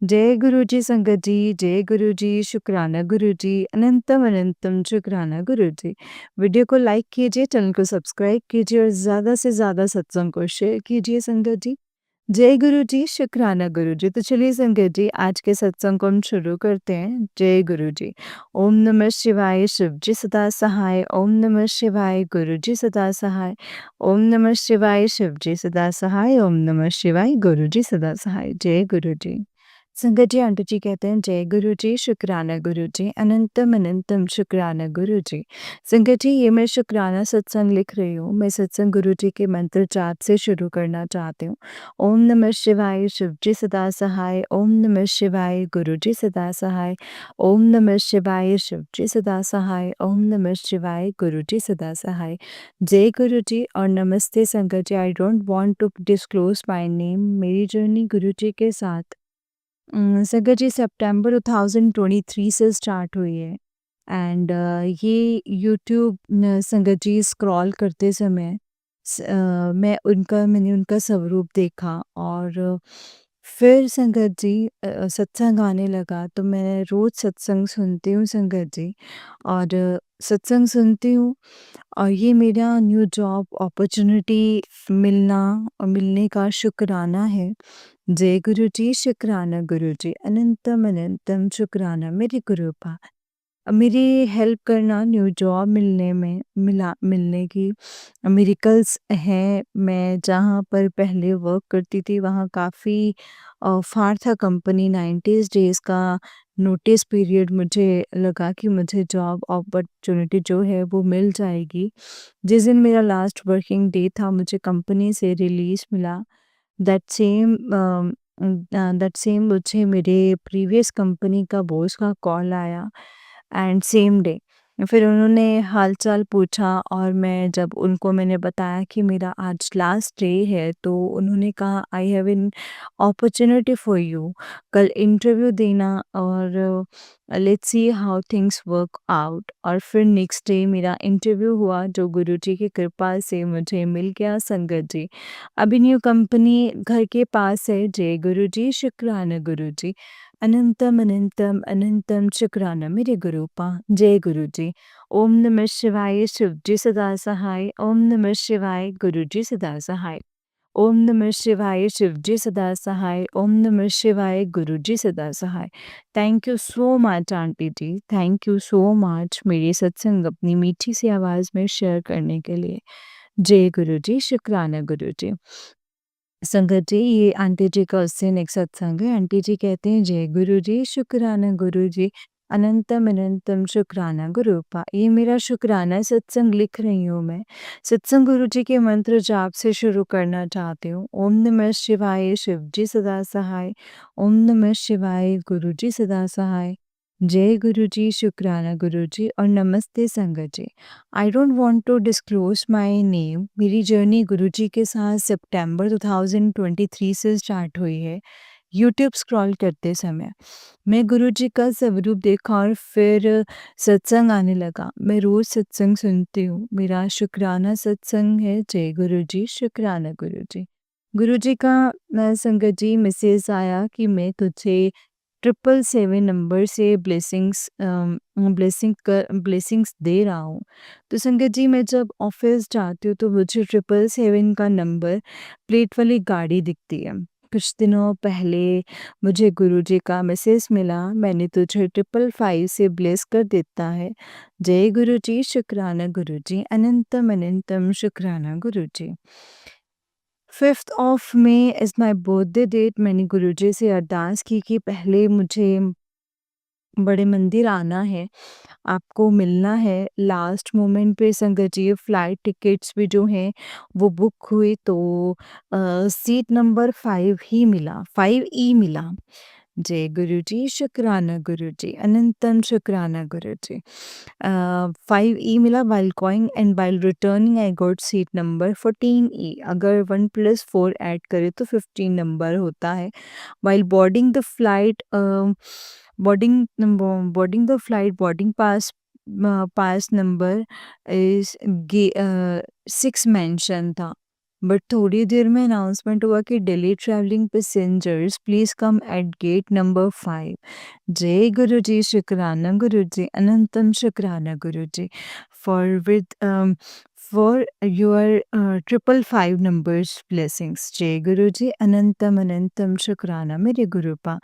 जय गुरु जी संगत जी, जय गुरु जी, शुक्राना गुरु जी, अनंतम अनंतम शुक्राना गुरु जी। वीडियो को लाइक कीजिए, चैनल को सब्सक्राइब कीजिए और ज़्यादा से ज़्यादा सत्संग को शेयर कीजिए संगत जी। जय गुरु जी, शुक्राना गुरु जी। तो चलिए संगत जी, आज के सत्संग को हम शुरू करते हैं। जय गुरु जी। ओम नमः शिवाय, शिव जी सदा सहाय। ओम नमः शिवाय, गुरु जी सदा सहाय। ओम नमः शिवाय, शिव जी सदा सहाय। ओम नमः शिवाय, गुरु जी सदा सहाय। जय गुरु जी। संगत जी, आंटी जी कहते हैं जय गुरु जी, शुक्राना गुरु जी, अनंतम अनंतम शुक्राना गुरु जी। संगत जी, ये मैं शुक्राना सत्संग लिख रही हूँ। मैं सत्संग गुरु जी के मंत्र जाप से शुरू करना चाहती हूँ। ओम नमः शिवाय, शिव जी सदा सहाय। ओम नमः शिवाय, गुरु जी सदा सहाय। ओम नमः शिवाय, शिव जी सदा सहाय। ओम नमः शिवाय, गुरु जी सदा सहाय। जय गुरु जी और नमस्ते संगत जी। I don't want to disclose my name. मेरी जर्नी गुरु जी के साथ संगत जी सितंबर 2023 से स्टार्ट हुई है। एंड ये यूट्यूब संगत जी स्क्रॉल करते समय मैंने उनका स्वरूप देखा और फिर संगत जी सत्संग आने लगा तो मैं रोज़ सत्संग सुनती हूँ संगत जी। और सत्संग सुनती हूँ और ये मेरा न्यू जॉब अपॉर्चुनिटी मिलना और मिलने का शुक्राना है। जय गुरु जी, शुक्राना गुरु जी, अनंतम अनंतम शुक्राना मेरे गुरुपा। मेरी हेल्प करना न्यू जॉब मिलने की मिरेकल्स हैं। मैं जहाँ पर पहले वर्क करती थी वहाँ काफ़ी फार था कंपनी। 90 डेज़ का नोटिस पीरियड। मुझे लगा कि मुझे जॉब अपॉर्चुनिटी जो है वो मिल जाएगी। जिस दिन मेरा लास्ट वर्किंग डे था मुझे कंपनी से रिलीज़ मिला। दैट सेम मुझे मेरे प्रीवियस कंपनी का बॉस का कॉल आया एंड सेम डे। फिर उन्होंने हाल-चाल पूछा और मैंने बताया कि मेरा आज लास्ट डे है तो उन्होंने कहा I have an opportunity for you. कल इंटरव्यू देना और let's see how things work out. और फिर नेक्स्ट डे मेरा इंटरव्यू हुआ जो गुरुजी की कृपा से मुझे मिल गया संगत जी। अभी न्यू कंपनी घर के पास है। जय गुरु जी, शुक्राना गुरु जी, अनंतम अनंतम अनंतम शुक्राना मेरे गुरुपा। जय गुरु जी। ओम नमः शिवाय, शिव जी सदा सहाय। ओम नमः शिवाय, गुरु जी सदा सहाय। ओम नमः शिवाय, शिव जी सदा सहाय। ओम नमः शिवाय, गुरु जी सदा सहाय। Thank you so much aunty ji, thank you so much मेरी सत्संग अपनी मीठी सी आवाज़ में शेयर करने के लिए। जय गुरु जी, शुक्राना गुरु जी। संगत जी, ये आंटी जी का उससे नेक्स्ट सत्संग है। आंटी जी कहते हैं जय गुरु जी, शुक्राना गुरु जी, अनंतम अनंतम शुक्राना गुरुपा। ये मेरा शुक्राना सत्संग लिख रही हूँ मैं। सत्संग गुरु जी के मंत्र जाप से शुरू करना चाहती हूँ। ओम नमः शिवाय, शिव जी सदा सहाय। ओम नमः शिवाय, गुरु जी सदा सहाय। जय गुरु जी, शुक्राना गुरु जी और नमस्ते संगत जी। I don't want to disclose my name. मेरी जर्नी गुरुजी के साथ सितंबर 2023 से स्टार्ट हुई है। यूट्यूब स्क्रॉल करते समय मैं गुरुजी का स्वरूप देखा और फिर सत्संग आने लगा। मैं रोज़ सत्संग सुनती हूँ। मेरा शुक्राना सत्संग है। जय गुरु जी, शुक्राना गुरु जी। गुरु जी का संगत जी मैसेज आया कि मैं तुझे 777 नंबर से ब्लेसिंग्स दे रहा हूँ। तो संगत जी, मैं जब ऑफिस जाती हूँ तो मुझे 777 का नंबर प्लेट वाली गाड़ी दिखती है। कुछ दिनों पहले मुझे गुरुजी का मैसेज मिला, मैंने तुझे 555 से ब्लेस कर देता है। जय गुरु जी, शुक्राना गुरु जी, अनंतम अनंतम शुक्राना गुरु जी। 5th of May is my birthday date. मैंने गुरुजी से अरदास की कि पहले मुझे बड़े मंदिर आना है, आपको मिलना है। लास्ट मोमेंट पे संगत जी फ्लाइट टिकट्स भी जो हैं वो बुक हुई तो सीट नंबर 5 ही मिला, 5 ई मिला। जय गुरु जी, शुक्राना गुरु जी, अनंतम शुक्राना गुरु जी। 5 ई मिला while going and while returning I got seat number 14 ई। अगर 1 + 4 ऐड करें तो 15 नंबर होता है। While boarding the flight, boarding pass number is 6 mention था। बट थोड़ी देर में अनाउंसमेंट हुआ कि Delhi traveling passengers please come at gate number 5। जय गुरुजी, शुक्राना गुरुजी, अनंतम शुक्राना Guruji for for your 555 numbers blessings. जय गुरुजी, अनंतम अनंतम शुक्राना मेरे गुरुपा।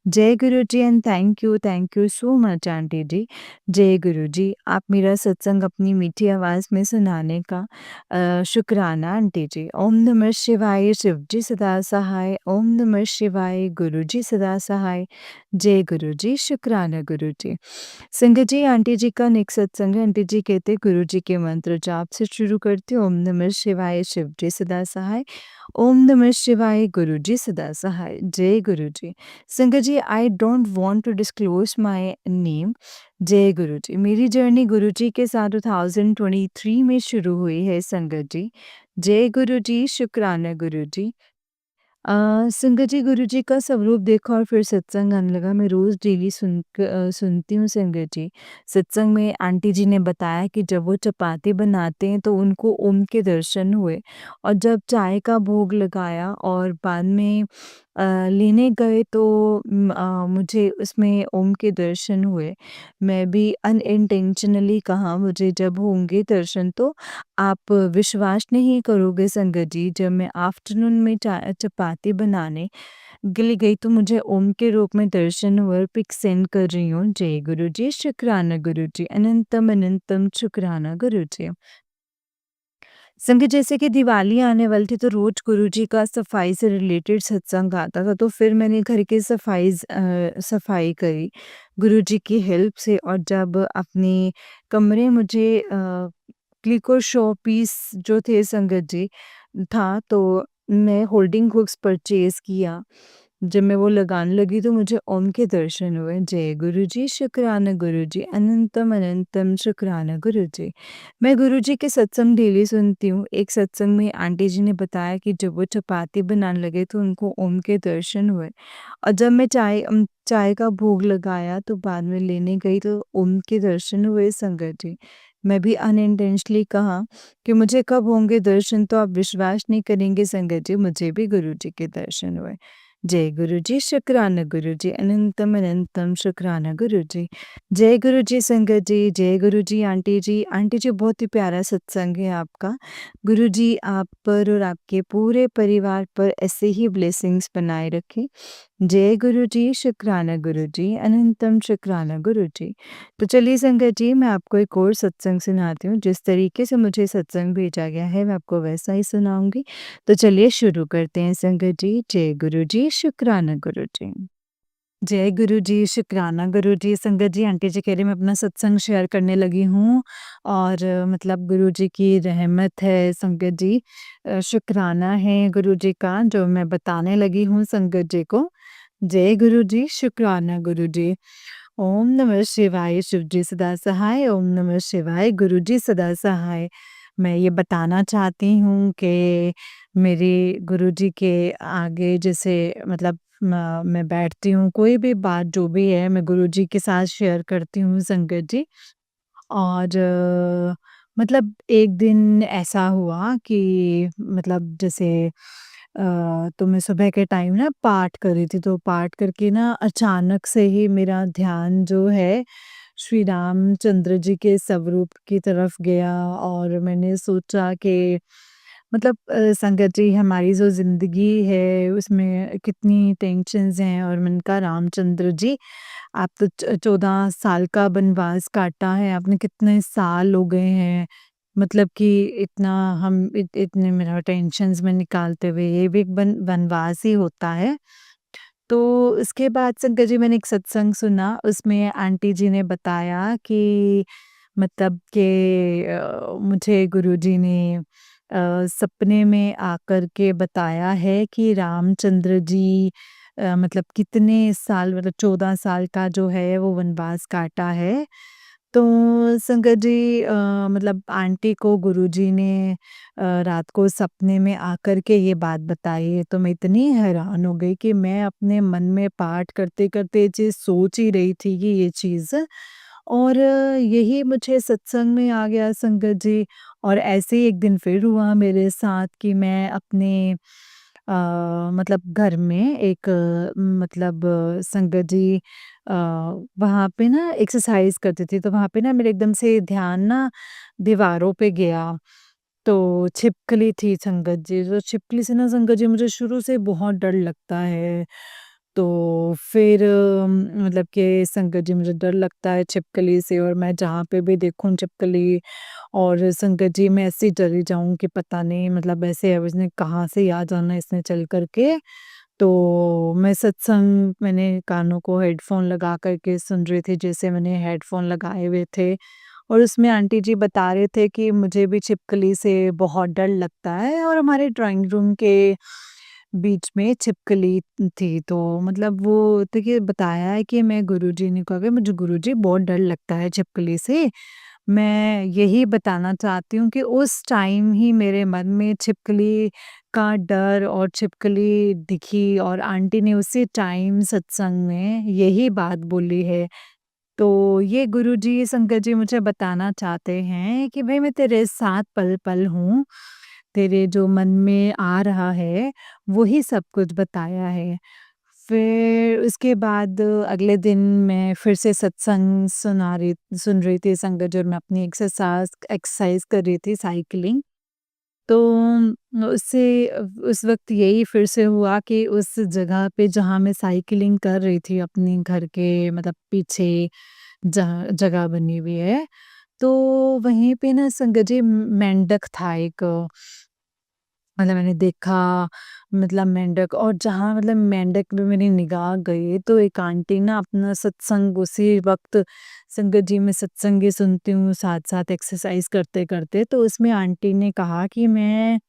जय Guruji and thank you so much aunty ji. जय गुरुजी, आप मेरा सत्संग अपनी मीठी आवाज़ में सुनाने का शुक्राना आंटी जी। ओम नमः शिवाय, शिव जी सदा सहाय। ओम नमः शिवाय, गुरु जी सदा सहाय। जय गुरु जी, शुक्राना गुरु जी। संगत जी, आंटी जी का नेक्स्ट सत्संग है। आंटी जी कहते गुरु जी के मंत्र जाप से शुरू करती हूँ। ओम नमः शिवाय, शिव जी सदा सहाय। ओम नमः शिवाय, गुरु जी सदा सहाय। जय गुरु जी। संगत जी, I don't want to disclose my name. जय गुरु जी। मेरी जर्नी गुरु जी के साथ 2023 में शुरू हुई है संगत जी। जय गुरु जी, शुक्राना गुरु जी। संगत जी, गुरु जी का स्वरूप देखा और फिर सत्संग आने लगा। मैं रोज़ डेली सुनती हूँ संगत जी। सत्संग में आंटी जी ने बताया कि जब वो चपाती बनाते हैं तो उनको ओम के दर्शन हुए और जब चाय का भोग लगाया और बाद में लेने गए तो मुझे उसमें ओम के दर्शन हुए। मैं भी अनइंटेंशनली कहा मुझे जब होंगे दर्शन तो आप विश्वास नहीं करोगे संगत जी, जब मैं आफ्टरनून में चपाती बनाने के लिए गई तो मुझे ओम के रूप में दर्शन हुए और पिक सेंड कर रही हूँ। जय गुरु जी, शुक्राना गुरु जी, अनंतम अनंतम शुक्राना गुरु जी। संगत जैसे कि दिवाली आने वाली थी तो रोज गुरुजी का सफाई से रिलेटेड सत्संग आता था, तो फिर मैंने घर की सफाई करी गुरुजी की हेल्प से। और जब अपने कमरे मुझे क्लिक और शो पीस जो थे संगत जी था, तो मैं होल्डिंग हुक्स परचेज किया। जब मैं वो लगाने लगी तो मुझे ओम के दर्शन हुए। जय गुरु जी, शुक्राना गुरु जी, अनंतम अनंतम शुक्राना गुरु जी। मैं गुरुजी के सत्संग डेली सुनती हूँ। एक सत्संग में आंटी जी ने बताया कि जब वो चपाती बनाने लगे तो उनको ओम के दर्शन हुए और जब मैं चाय का भोग लगाया तो बाद में लेने गई तो ओम के दर्शन हुए संगत जी। मैं भी अनइंटेंशनली कहा कि मुझे कब होंगे दर्शन, तो आप विश्वास नहीं करेंगे संगत जी, मुझे भी गुरुजी के दर्शन हुए। जय गुरु जी, शुक्राना गुरु जी, अनंतम अनंतम शुक्राना गुरु जी। जय गुरु जी संगत जी, जय गुरु जी आंटी जी। आंटी जी, बहुत ही प्यारा सत्संग है आपका। गुरु जी आप पर और आपके पूरे परिवार पर ऐसे ही ब्लेसिंग्स बनाए रखें। जय गुरु जी, शुक्राना गुरु जी, अनंतम शुक्राना गुरु जी। तो चलिए संगत जी, मैं आपको एक और सत्संग सुनाती हूँ। जिस तरीके से मुझे सत्संग भेजा गया है मैं आपको वैसा ही सुनाऊंगी। तो चलिए शुरू करते हैं संगत जी। जय गुरु जी, शुक्राना गुरु जी। जय गुरु जी, शुक्राना गुरु जी। संगत जी, आंटी जी कह रही मैं अपना सत्संग शेयर करने लगी हूँ और मतलब गुरु जी की रहमत है संगत जी। शुक्राना है गुरु जी का जो मैं बताने लगी हूँ संगत जी को। जय गुरु जी, शुक्राना गुरु जी। ओम नमः शिवाय, शिव जी सदा सहाय। ओम नमः शिवाय, गुरु जी सदा सहाय। मैं ये बताना चाहती हूँ कि मेरे गुरुजी के आगे जैसे मतलब मैं बैठती हूँ, कोई भी बात जो भी है मैं गुरुजी के साथ शेयर करती हूँ संगत जी। और मतलब एक दिन ऐसा हुआ कि मतलब जैसे तो मैं सुबह के टाइम ना पाठ कर रही थी, तो पाठ करके ना अचानक से ही मेरा ध्यान जो है श्री रामचंद्र जी के स्वरूप की तरफ गया और मैंने सोचा कि मतलब संगत जी हमारी जो ज़िंदगी है उसमें कितनी टेंशन्स हैं और मैंने कहा रामचंद्र जी आप तो 14 साल का वनवास काटा है, आपने कितने साल हो गए हैं। मतलब कि इतना हम इतने मेरा टेंशन्स में निकालते हुए ये भी एक वनवास ही होता है। तो उसके बाद संगत जी मैंने एक सत्संग सुना, उसमें आंटी जी ने बताया कि मतलब कि मुझे गुरुजी ने सपने में आकर के बताया है कि रामचंद्र जी मतलब कितने साल मतलब 14 साल का जो है वो वनवास काटा है। तो संगत जी मतलब आंटी को गुरुजी ने रात को सपने में आकर के ये बात बताई है, तो मैं इतनी हैरान हो गई कि मैं अपने मन में पाठ करते-करते ये चीज़ सोच ही रही थी कि ये चीज़ और यही मुझे सत्संग में आ गया संगत जी। और ऐसे ही एक दिन फिर हुआ मेरे साथ कि मैं अपने मतलब घर में एक मतलब संगत जी वहाँ पे ना एक्सरसाइज करती थी, तो वहाँ पे ना मेरे एकदम से ध्यान ना दीवारों पे गया। तो छिपकली थी संगत जी, तो छिपकली से ना संगत जी मुझे शुरू से बहुत डर लगता है। तो फिर मतलब कि संगत जी मुझे डर लगता है छिपकली से, और मैं जहाँ पे भी देखूँ छिपकली, और संगत जी मैं ऐसे ही डरी जाऊँ कि पता नहीं मतलब ऐसे अब इसने कहाँ से आ जाना इसने चल कर के। तो मैं सत्संग मैंने कानों को हेडफ़ोन लगा कर के सुन रही थी, जैसे मैंने हेडफ़ोन लगाए हुए थे, और उसमें आंटी जी बता रहे थे कि मुझे भी छिपकली से बहुत डर लगता है, और हमारे ड्राइंग रूम के बीच में छिपकली थी। तो मतलब वो देखिए बताया है कि मैं गुरुजी ने कहा कि मुझे गुरुजी बहुत डर लगता है छिपकली से। मैं यही बताना चाहती हूँ कि उस टाइम ही मेरे मन में छिपकली का डर और छिपकली दिखी, और आंटी ने उसी टाइम सत्संग में यही बात बोली है। तो ये गुरुजी संगत जी मुझे बताना चाहते हैं कि भई मैं तेरे साथ पल-पल हूँ, तेरे जो मन में आ रहा है, वही सब कुछ बताया है। फिर उसके बाद अगले दिन मैं फिर से सत्संग सुन रही थी संगत जी, और मैं अपनी एक्सरसाइज़ कर रही थी साइक्लिंग। तो उससे उस वक़्त यही फिर से हुआ कि उस जगह पे जहाँ मैं साइक्लिंग कर रही थी अपने घर के मतलब पीछे जहाँ जगह बनी हुई है, तो वहीं पे ना संगत जी मेंढक था एक। मतलब मैंने देखा मतलब मेंढक, और जहाँ मतलब मेंढक पे मेरी निगाह गई तो एक आंटी ना अपना सत्संग उसी वक़्त संगत जी मैं सत्संग ही सुनती हूँ साथ-साथ एक्सरसाइज़ करते-करते, तो उसमें आंटी ने कहा कि मैं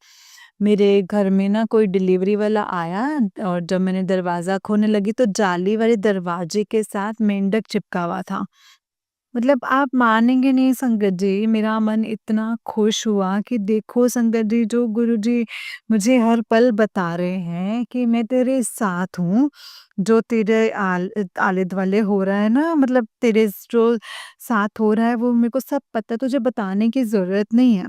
मेरे घर में ना कोई डिलीवरी वाला आया, और जब मैंने दरवाज़ा खोलने लगी तो जाली वाले दरवाजे के साथ मेंढक चिपका हुआ था। मतलब आप मानेंगे नहीं संगत जी, मेरा मन इतना खुश हुआ कि देखो संगत जी जो गुरुजी मुझे हर पल बता रहे हैं कि मैं तेरे साथ हूँ। जो तेरे आले-दुआले हो रहा है ना, मतलब तेरे जो साथ हो रहा है वो मेरे को सब पता है, तुझे बताने की ज़रूरत नहीं है।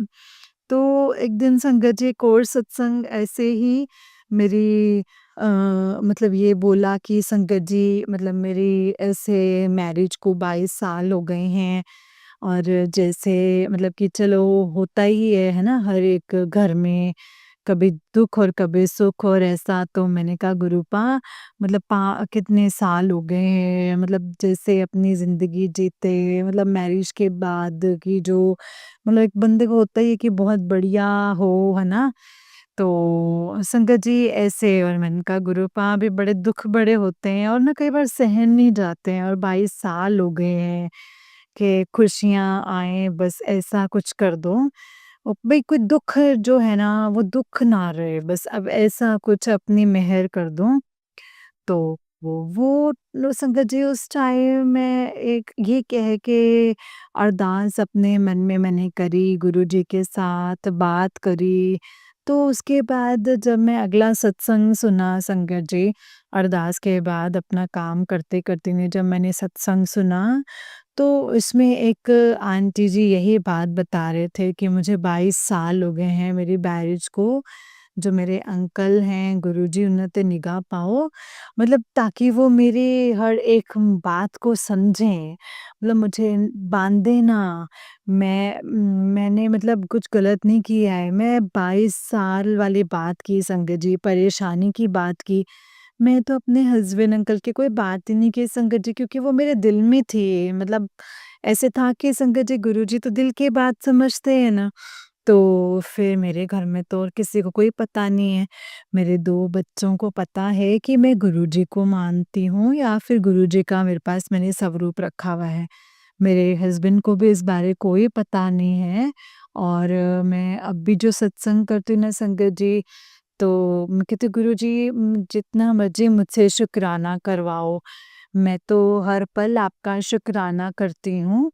तो एक दिन संगत जी एक और सत्संग ऐसे ही मेरी मतलब ये बोला कि संगत जी मतलब मेरी ऐसे मैरिज को 22 साल हो गए हैं, और जैसे मतलब कि चलो होता ही है ना? हर एक घर में कभी दुःख और कभी सुख, और ऐसा। तो मैंने कहा गुरूपा मतलब पा कितने साल हो गए हैं, मतलब जैसे अपनी ज़िंदगी जीते मतलब मैरिज के बाद की जो मतलब एक बंदे को होता ही है कि बहुत बढ़िया हो, है ना? तो संगत जी ऐसे, और मैंने कहा गुरूपा भी बड़े दुःख बड़े होते हैं और ना कई बार सहन नहीं जाते हैं, और 22 साल हो गए हैं कि खुशियाँ आएँ बस ऐसा कुछ कर दो। भई कोई दुःख जो है ना वो दुःख ना रहे, बस अब ऐसा कुछ अपनी मेहर कर दो। तो वो लो संगत जी उस टाइम मैं एक ये कह के अरदास अपने मन में मैंने करी, गुरुजी के साथ बात करी। तो उसके बाद जब मैं अगला सत्संग सुना संगत जी, अरदास के बाद अपना काम करते-करते ने जब मैंने सत्संग सुना, तो इसमें एक आंटी जी यही बात बता रहे थे कि मुझे 22 साल हो गए हैं मेरी मैरिज को। जो मेरे अंकल हैं गुरुजी उन्नत निगाह पाओ, मतलब ताकि वो मेरी हर एक बात को समझें, मतलब मुझे बांधे ना। मैंने मतलब कुछ गलत नहीं किया है, मैं 22 साल वाली बात की संगत जी, परेशानी की बात की। मैं तो अपने हस्बैंड अंकल की कोई बात ही नहीं की संगत जी, क्योंकि वो मेरे दिल में थी। मतलब ऐसे था कि संगत जी गुरुजी तो दिल की बात समझते हैं ना। तो फिर मेरे घर में तो और किसी को कोई पता नहीं है। मेरे 2 बच्चों को पता है कि मैं गुरुजी को मानती हूँ, या फिर गुरुजी का मेरे पास मैंने स्वरूप रखा हुआ है। मेरे हस्बैंड को भी इस बारे कोई पता नहीं है, और मैं अब भी जो सत्संग करती हूँ ना संगत जी, तो मैं कहती हूँ गुरुजी जितना मर्ज़ी मुझसे शुक्राना करवाओ, मैं तो हर पल आपका शुक्राना करती हूँ।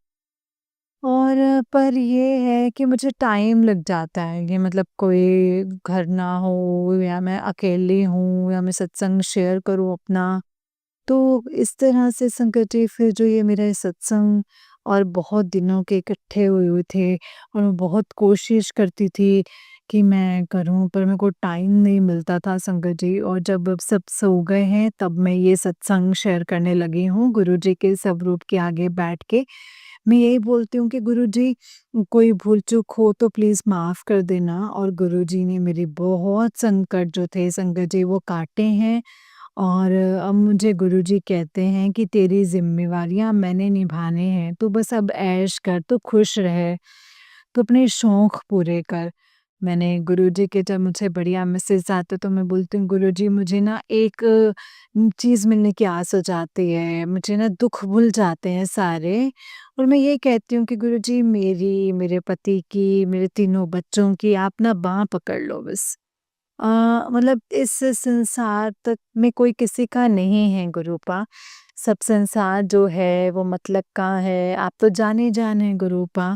और पर ये है कि मुझे टाइम लग जाता है कि मतलब कोई घर ना हो, या मैं अकेली हूँ, या मैं सत्संग शेयर करूँ अपना। तो इस तरह से संकटे फिर जो ये मेरा सत्संग और बहुत दिनों के इकट्ठे हुए हुए थे और मैं बहुत कोशिश करती थी कि मैं करूँ, पर मेरे को टाइम नहीं मिलता था संगत जी। और जब अब सब सो गए हैं तब मैं ये सत्संग शेयर करने लगी हूँ गुरुजी के स्वरूप के आगे बैठ के। मैं यही बोलती हूँ कि गुरुजी, कोई भूल-चूक हो तो प्लीज़ माफ़ कर देना। और गुरुजी ने मेरी बहुत संकट जो थे संगत जी वो काटे हैं। और अब मुझे गुरुजी कहते हैं कि तेरी ज़िम्मेवारियाँ मैंने निभाने हैं, तू बस अब ऐश कर, तू खुश रह, तू अपने शौक पूरे कर। मैंने गुरुजी के जब मुझे बढ़िया मैसेज आते तो मैं बोलती हूँ, गुरुजी मुझे ना एक चीज़ मिलने की आस हो जाती है, मुझे ना दुःख भूल जाते हैं सारे। और मैं ये कहती हूँ कि गुरुजी मेरी, मेरे पति की, मेरे तीनों बच्चों की आप ना बाँह पकड़ लो बस। अ, मतलब इस संसार तक में कोई किसी का नहीं है गुरूपा। सब संसार जो है वो मतलब का है, आप तो जाने-जान हैं गुरूपा।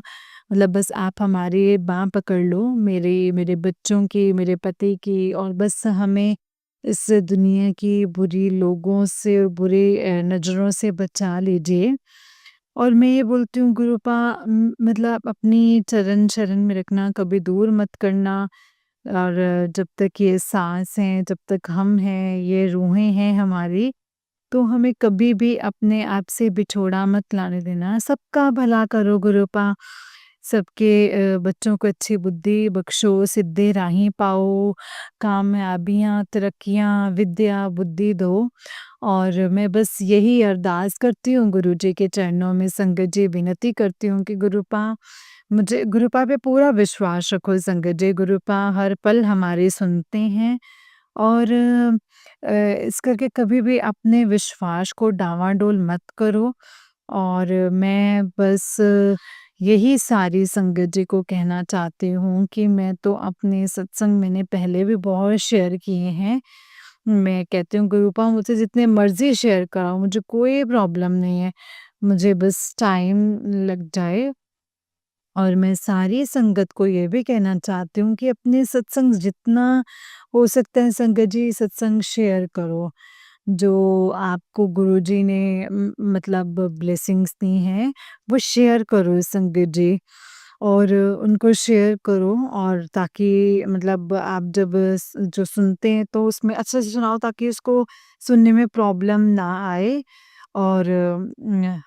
मतलब बस आप हमारी बाँह पकड़ लो, मेरी, मेरे बच्चों की, मेरे पति की, और बस हमें इस दुनिया की बुरी लोगों से और बुरी नज़रों से बचा लीजिए। और मैं ये बोलती हूँ गुरूपा, मतलब अपनी चरण शरण में रखना, कभी दूर मत करना। और जब तक ये साँस हैं, जब तक हम हैं, ये रूहें हैं हमारी, तो हमें कभी भी अपने आप से बिछोड़ा मत लाने देना। सबका भला करो गुरूपा, सबके बच्चों को अच्छी बुद्धि बख्शो, सीधे राहें पाओ, कामयाबियाँ, तरक्कियाँ, विद्या, बुद्धि दो। और मैं बस यही अरदास करती हूँ गुरुजी के चरणों में संगत जी, विनती करती हूँ कि गुरूपा, मुझे गुरूपा पे पूरा विश्वास रखो संगत जी। गुरूपा हर पल हमारी सुनते हैं। और इस करके कभी भी अपने विश्वास को डाँवाडोल मत करो। और मैं बस यही सारी संगत जी को कहना चाहती हूँ कि मैं तो अपने सत्संग मैंने पहले भी बहुत शेयर किए हैं। मैं कहती हूँ गुरूपा मुझसे जितने मर्ज़ी शेयर कराओ, मुझे कोई प्रॉब्लम नहीं है। मुझे बस टाइम लग जाए। और मैं सारी संगत को ये भी कहना चाहती हूँ कि अपने सत्संग जितना हो सकता है संगत जी सत्संग शेयर करो। जो आपको गुरुजी ने मतलब ब्लेसिंग्स दी हैं, वो शेयर करो संगत जी। और उनको शेयर करो, और ताकि मतलब आप जब जो सुनते हैं तो उसमें अच्छे से सुनाओ ताकि उसको सुनने में प्रॉब्लम ना आए। और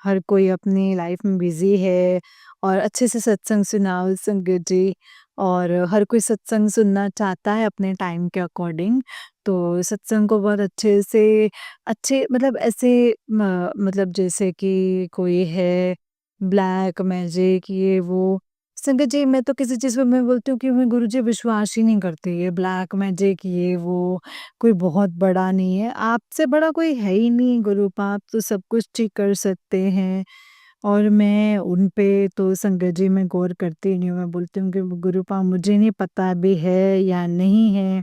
हर कोई अपनी लाइफ में बिज़ी है, और अच्छे से सत्संग सुनाओ संगत जी। और हर कोई सत्संग सुनना चाहता है अपने टाइम के अकॉर्डिंग। तो सत्संग को बहुत अच्छे से, अच्छे मतलब ऐसे मतलब जैसे कि कोई है ब्लैक मैजिक ये वो। संगत जी मैं तो किसी चीज़ पे मैं बोलती हूँ कि मैं गुरुजी विश्वास ही नहीं करती, ये ब्लैक मैजिक ये वो कोई बहुत बड़ा नहीं है, आपसे बड़ा कोई है ही नहीं गुरूपा, आप तो सब कुछ ठीक कर सकते हैं। और मैं उन पे तो संगत जी मैं गौर करती नहीं हूँ, मैं बोलती हूँ कि गुरूपा मुझे नहीं पता अभी है या नहीं है,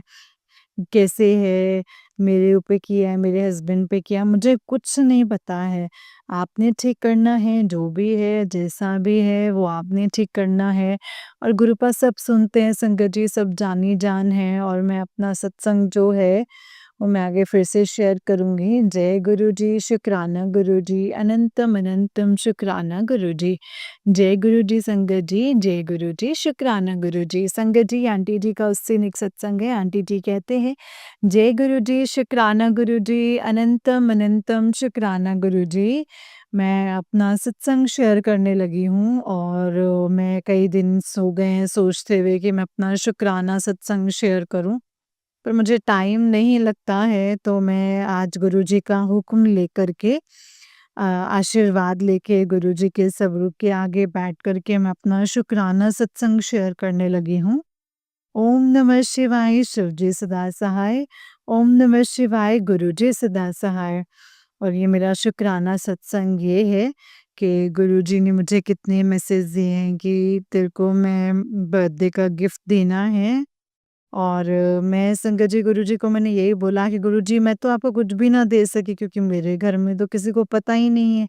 कैसे है, मेरे ऊपर किया है, मेरे हस्बैंड पे किया, मुझे कुछ नहीं पता है। आपने ठीक करना है, जो भी है, जैसा भी है वो आपने ठीक करना है। और गुरूपा सब सुनते हैं संगत जी, सब जानी-जान हैं। और मैं अपना सत्संग जो है वो मैं आगे फिर से शेयर करूँगी। जय गुरुजी, शुक्राना गुरुजी, अनंतम अनंतम शुक्राना गुरुजी। जय गुरुजी संगत जी, जय गुरुजी, शुक्राना गुरुजी। संगत जी आंटी जी का उससे एक सत्संग है, आंटी जी कहते हैं, जय गुरुजी, शुक्राना गुरुजी, अनंतम अनंतम शुक्राना गुरुजी। मैं अपना सत्संग शेयर करने लगी हूँ। और मैं कई दिन सो गए हैं सोचते हुए कि मैं अपना शुक्राना सत्संग शेयर करूँ। पर मुझे टाइम नहीं लगता है, तो मैं आज गुरुजी का हुक्म लेकर के आशीर्वाद लेके गुरुजी के स्वरूप के आगे बैठ कर के मैं अपना शुक्राना सत्संग शेयर करने लगी हूँ। ओम नमः शिवाय, शिव जी सदा सहाय। ओम नमः शिवाय, गुरु जी सदा सहाय। और ये मेरा शुक्राना सत्संग ये है कि गुरुजी ने मुझे कितने मैसेज दिए हैं कि तेरे को मैं बर्थडे का गिफ्ट देना है। और मैं संगत जी गुरुजी को मैंने यही बोला कि गुरुजी मैं तो आपको कुछ भी ना दे सकी, क्योंकि मेरे घर में तो किसी को पता ही नहीं है।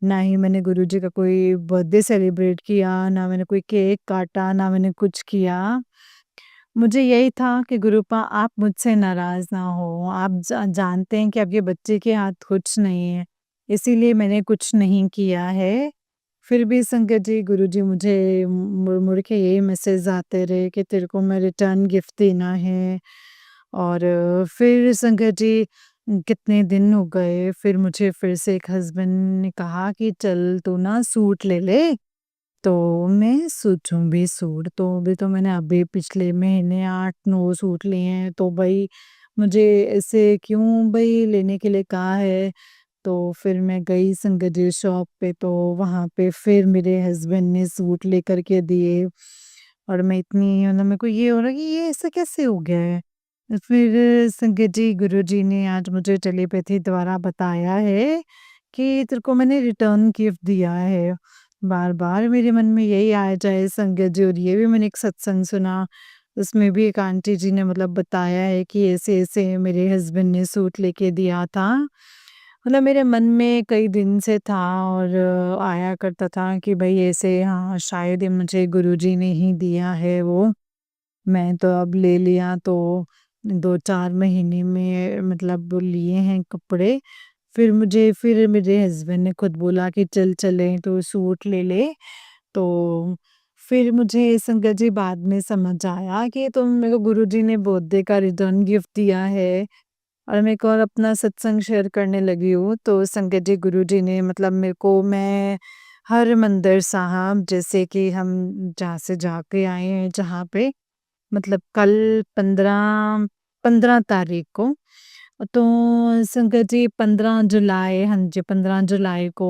ना ही मैंने गुरुजी का कोई बर्थडे सेलिब्रेट किया, ना मैंने कोई केक काटा, ना मैंने कुछ किया। मुझे यही था कि गुरूपा आप मुझसे नाराज़ ना हो। आप जानते हैं कि आपके बच्चे के हाथ कुछ नहीं है, इसीलिए मैंने कुछ नहीं किया है। फिर भी संगत जी गुरुजी मुझे मुड़-मुड़ के यही मैसेज आते रहे कि तेरे को मैं रिटर्न गिफ्ट देना है। और फिर संगत जी कितने दिन हो गए, फिर मुझे फिर से एक हस्बैंड ने कहा कि चल तू ना सूट ले ले। तो मैं सोचूँ भी सूट तो अभी तो मैंने अभी पिछले महीने 8-9 सूट लिए हैं, तो भई मुझे ऐसे क्यों भई लेने के लिए कहा है। तो फिर मैं गई संगत जी शॉप पे, तो वहाँ पे फिर मेरे हस्बैंड ने सूट लेकर के दिए। और मैं इतनी मतलब मेरे को ये हो रहा है कि ये ऐसा कैसे हो गया है? फिर संगत जी गुरुजी ने आज मुझे टेलीपैथी द्वारा बताया है कि तेरे को मैंने रिटर्न गिफ्ट दिया है। बार-बार मेरे मन में यही आ जाए संगत जी, और ये भी मैंने एक सत्संग सुना, उसमें भी एक आंटी जी ने मतलब बताया है कि ऐसे-ऐसे मेरे हस्बैंड ने सूट लेके दिया था। मतलब मेरे मन में कई दिन से था, और आया करता था कि भई ऐसे हाँ, शायद ये मुझे गुरुजी ने ही दिया है वो। मैं तो अब ले लिया तो 2-4 महीने में मतलब लिए हैं कपड़े। फिर मेरे हस्बैंड ने खुद बोला कि चल चलें तो सूट ले ले। तो फिर मुझे संगत जी बाद में समझ आया कि तो मेरे को गुरुजी ने बर्थडे का रिटर्न गिफ्ट दिया है। और मेरे को और अपना सत्संग शेयर करने लगी हूँ, तो संगत जी गुरुजी ने मतलब मेरे को मैं हरमंदिर साहिब जैसे कि हम जहाँ से जाके आए हैं जहाँ पे मतलब कल 15 तारीख को, तो संगत जी 15 जुलाई, हाँ जी 15 जुलाई को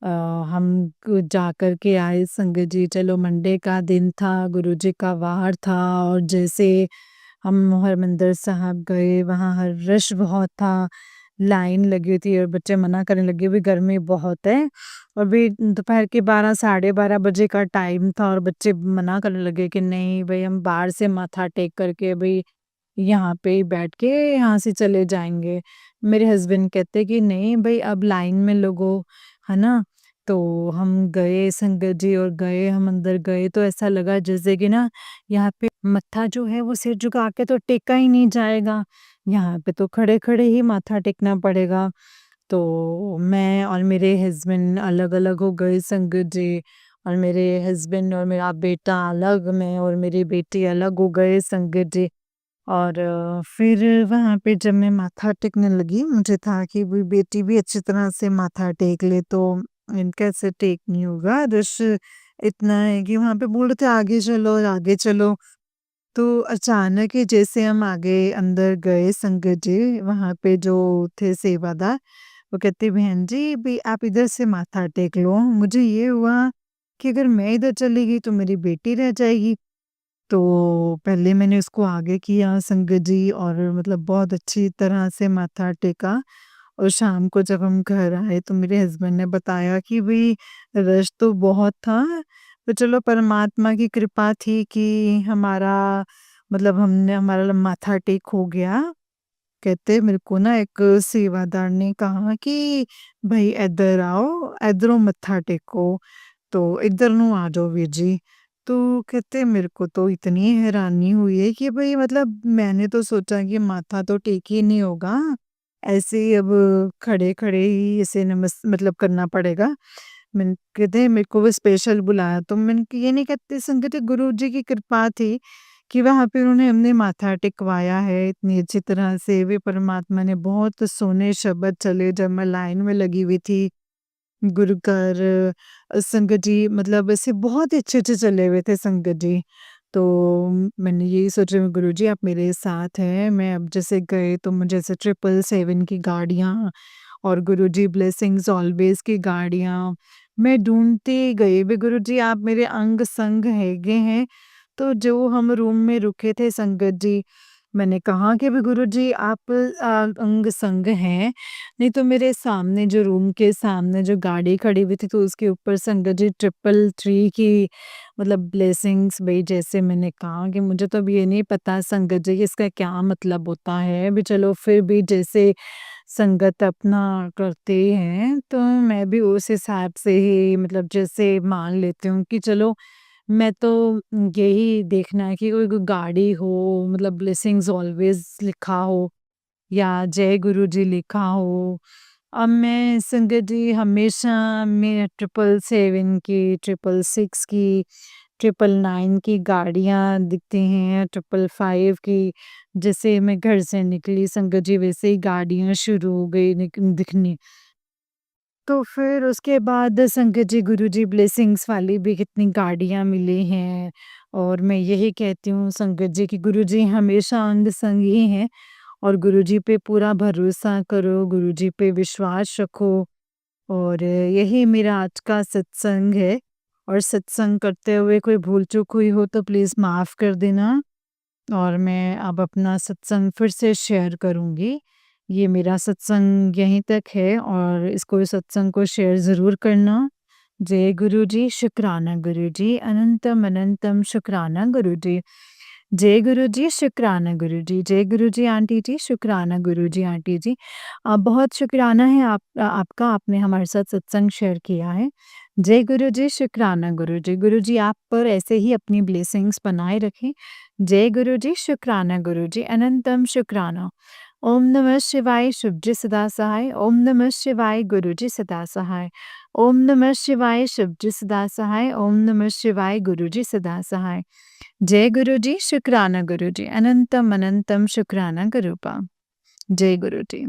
अ, हम जा कर के आए संगत जी। चलो मंडे का दिन था, गुरुजी का वार था, और जैसे हम हरमंदिर साहिब गए, वहाँ हर रश बहुत था, लाइन लगी हुई थी और बच्चे मना करने लगे भी गर्मी बहुत है। और अभी दोपहर के 12 साढ़े 12 बजे का टाइम था, और बच्चे मना करने लगे कि नहीं भई हम बाहर से माथा टेक करके भई यहाँ पे ही बैठ के यहाँ से चले जाएँगे। मेरे हस्बैंड कहते कि नहीं भई अब लाइन में लगो, है ना? तो हम गए संगत जी, और गए हम अंदर गए तो ऐसा लगा जैसे कि ना यहाँ पे मत्था जो है वो सिर झुका के तो टेका ही नहीं जाएगा। यहाँ पे तो खड़े-खड़े ही माथा टेकना पड़ेगा। तो मैं और मेरे हस्बैंड अलग-अलग हो गए संगत जी, और मेरे हस्बैंड और मेरा बेटा अलग, मैं और मेरी बेटी अलग हो गए संगत जी। और फिर वहाँ पे जब मैं माथा टेकने लगी, मुझे था कि वो बेटी भी अच्छी तरह से माथा टेक ले, तो इनका ऐसे टेक नहीं होगा, रश इतना है कि वहाँ पे बोल रहे थे आगे चलो, आगे चलो। तो अचानक ही जैसे हम आगे अंदर गए संगत जी, वहाँ पे जो थे सेवादार, वो कहते बहन जी भी आप इधर से माथा टेक लो। मुझे ये हुआ कि अगर मैं इधर चली गई तो मेरी बेटी रह जाएगी। तो पहले मैंने उसको आगे किया संगत जी, और मतलब बहुत अच्छी तरह से माथा टेका। और शाम को जब हम घर आए तो मेरे हस्बैंड ने बताया कि भई रश तो बहुत था, तो चलो परमात्मा की कृपा थी कि हमारा मतलब हमने हमारा माथा टेक हो गया। कहते मेरे को ना एक सेवादार ने कहा कि भई इधर आओ, इधरों मत्था टेको। तो इधर ਨੂੰ आ जाओ वीर जी। तो कहते मेरे को तो इतनी हैरानी हुई है कि भई मतलब मैंने तो सोचा कि माथा तो टेक ही नहीं होगा। ऐसे ही अब खड़े-खड़े ही ऐसे मतलब करना पड़ेगा। मैंने कहते मेरे को वो स्पेशल बुलाया, तो मैंने कि ये नहीं कहते संगत गुरुजी की कृपा थी कि वहाँ पे उन्होंने हमने माथा टेकवाया है इतनी अच्छी तरह से। वे परमात्मा ने बहुत सोने शब्द चले जब मैं लाइन में लगी हुई थी। गुरुकर संगत जी मतलब ऐसे बहुत ही अच्छे-अच्छे चले हुए थे संगत जी। तो मैंने यही सोचा गुरुजी आप मेरे साथ हैं, मैं अब जैसे गए तो मुझे ऐसे 777 की गाड़ियाँ और गुरुजी ब्लेसिंग्स ऑलवेज़ की गाड़ियाँ, मैं ढूँढती गई भी गुरुजी आप मेरे अंग-संग हैगे हैं। तो जो हम रूम में रुके थे संगत जी, मैंने कहा कि भी गुरुजी आप अंग-संग हैं, नहीं तो मेरे सामने जो रूम के सामने जो गाड़ी खड़ी हुई थी तो उसके ऊपर संगत जी 333 की मतलब ब्लेसिंग्स भई जैसे मैंने कहा कि मुझे तो अब ये नहीं पता संगत जी इसका क्या मतलब होता है। अभी चलो फिर भी जैसे संगत अपना करते हैं, तो मैं भी उस हिसाब से ही मतलब जैसे मान लेती हूँ कि चलो मैं तो यही देखना है कि कोई गाड़ी हो मतलब ब्लेसिंग्स ऑलवेज़ लिखा हो या जय गुरु जी लिखा हो। अब मैं संगत जी हमेशा मैं 777 की, 666 की, 999 की गाड़ियाँ दिखती हैं, 555 की। जैसे मैं घर से निकली संगत जी वैसे ही गाड़ियाँ शुरू हो गई दिखनी। तो फिर उसके बाद संगत जी गुरुजी ब्लेसिंग्स वाली भी कितनी गाड़ियाँ मिली हैं और मैं यही कहती हूँ संगत जी कि गुरुजी हमेशा अंग संग ही हैं और गुरुजी पे पूरा भरोसा करो, गुरुजी पे विश्वास रखो और यही मेरा आज का सत्संग है और सत्संग करते हुए कोई भूल-चूक हुई हो तो प्लीज़ माफ़ कर देना। और मैं अब अपना सत्संग फिर से शेयर करूँगी। ये मेरा सत्संग यहीं तक है और इसको इस सत्संग को शेयर ज़रूर करना। जय गुरुजी, शुक्राना गुरुजी, अनंतम अनंतम शुक्राना गुरुजी। जय गुरुजी, शुक्राना गुरुजी। जय गुरुजी आंटी जी, शुक्राना गुरुजी आंटी जी। बहुत शुक्राना है आपका आपने हमारे साथ सत्संग शेयर किया है। जय गुरुजी, शुक्राना गुरुजी। गुरुजी आप पर ऐसे ही अपनी ब्लेसिंग्स बनाए रखें। जय गुरुजी, शुक्राना गुरुजी, अनंतम शुक्राना। ओम नमः शिवाय शुभजी सदा सहाय। ओम नमः शिवाय गुरुजी सदा सहाय। ओम नमः शिवाय शिवजी सदा सहाय। ओम नमः शिवाय गुरुजी सदा सहाय। जय गुरुजी, शुक्राना गुरुजी, अनंतम अनंतम शुक्राना गुरुपा। जय गुरुजी।